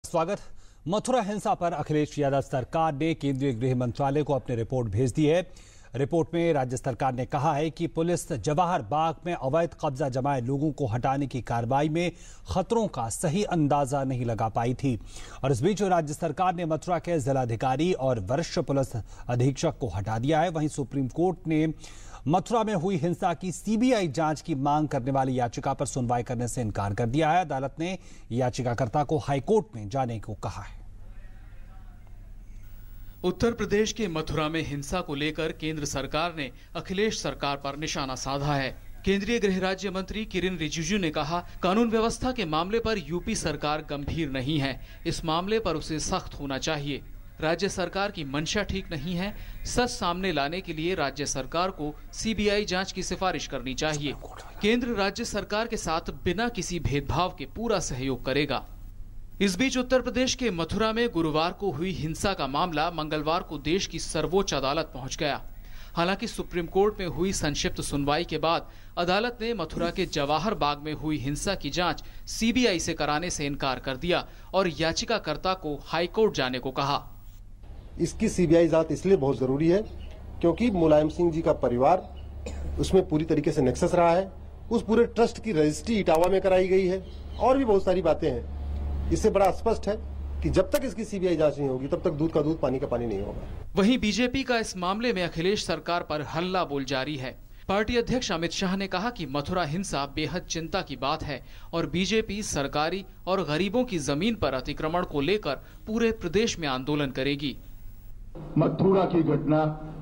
स्वागत। मथुरा हिंसा पर अखिलेश यादव सरकार ने केंद्रीय गृह मंत्रालय को अपनी रिपोर्ट भेज दी है। रिपोर्ट में राज्य सरकार ने कहा है कि पुलिस जवाहर बाग में अवैध कब्जा जमाए लोगों को हटाने की कार्रवाई में खतरों का सही अंदाजा नहीं लगा पाई थी। और इस बीच राज्य सरकार ने मथुरा के जिलाधिकारी और वरिष्ठ पुलिस अधीक्षक को हटा दिया है। वहीं सुप्रीम कोर्ट ने मथुरा में हुई हिंसा की सीबीआई जांच की मांग करने वाली याचिका पर सुनवाई करने से इनकार कर दिया है। अदालत ने याचिकाकर्ता को हाईकोर्ट में जाने को कहा है। उत्तर प्रदेश के मथुरा में हिंसा को लेकर केंद्र सरकार ने अखिलेश सरकार पर निशाना साधा है। केंद्रीय गृह राज्य मंत्री किरेन रिजिजू ने कहा, कानून व्यवस्था के मामले पर यूपी सरकार गंभीर नहीं है, इस मामले पर उसे सख्त होना चाहिए। राज्य सरकार की मंशा ठीक नहीं है। सच सामने लाने के लिए राज्य सरकार को सीबीआई जांच की सिफारिश करनी चाहिए। केंद्र राज्य सरकार के साथ बिना किसी भेदभाव के पूरा सहयोग करेगा। इस बीच उत्तर प्रदेश के मथुरा में गुरुवार को हुई हिंसा का मामला मंगलवार को देश की सर्वोच्च अदालत पहुंच गया। हालांकि सुप्रीम कोर्ट में हुई संक्षिप्त सुनवाई के बाद अदालत ने मथुरा के जवाहर बाग में हुई हिंसा की जांच सीबीआई से कराने से इनकार कर दिया और याचिकाकर्ता को हाईकोर्ट जाने को कहा। इसकी सीबीआई जांच इसलिए बहुत जरूरी है क्योंकि मुलायम सिंह जी का परिवार उसमें पूरी तरीके से नेक्सस रहा है। उस पूरे ट्रस्ट की रजिस्ट्री इटावा में कराई गई है और भी बहुत सारी बातें हैं। इससे बड़ा स्पष्ट है कि जब तक इसकी सीबीआई जांच नहीं होगी तब तक दूध का दूध पानी का पानी नहीं होगा। वहीं बीजेपी का इस मामले में अखिलेश सरकार पर हल्ला बोल जारी है। पार्टी अध्यक्ष अमित शाह ने कहा कि मथुरा हिंसा बेहद चिंता की बात है और बीजेपी सरकारी और गरीबों की जमीन पर अतिक्रमण को लेकर पूरे प्रदेश में आंदोलन करेगी। मथुरा की घटना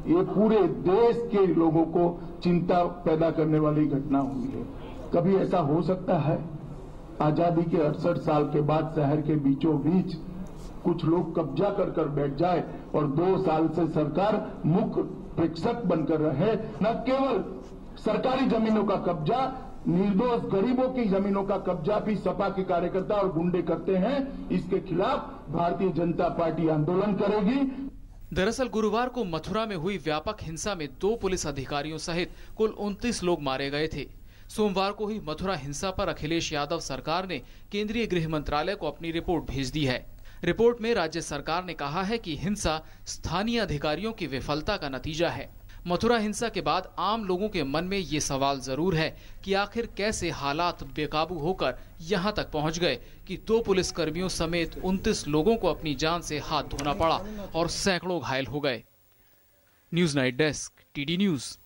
ये पूरे देश के लोगों को चिंता पैदा करने वाली घटना हुई है। कभी ऐसा हो सकता है आजादी के 68 साल के बाद शहर के बीचों बीच कुछ लोग कब्जा कर बैठ जाए और 2 साल से सरकार मुख्य प्रेक्षक बनकर रहे। न केवल सरकारी जमीनों का कब्जा, निर्दोष गरीबों की जमीनों का कब्जा भी सपा के कार्यकर्ता और गुंडे करते हैं। इसके खिलाफ भारतीय जनता पार्टी आंदोलन करेगी। दरअसल गुरुवार को मथुरा में हुई व्यापक हिंसा में 2 पुलिस अधिकारियों सहित कुल 29 लोग मारे गए थे। सोमवार को ही मथुरा हिंसा पर अखिलेश यादव सरकार ने केंद्रीय गृह मंत्रालय को अपनी रिपोर्ट भेज दी है। रिपोर्ट में राज्य सरकार ने कहा है कि हिंसा स्थानीय अधिकारियों की विफलता का नतीजा है। मथुरा हिंसा के बाद आम लोगों के मन में ये सवाल जरूर है कि आखिर कैसे हालात बेकाबू होकर यहां तक पहुंच गए कि 2 पुलिसकर्मियों समेत 29 लोगों को अपनी जान से हाथ धोना पड़ा और सैकड़ों घायल हो गए। News night desk, TD news.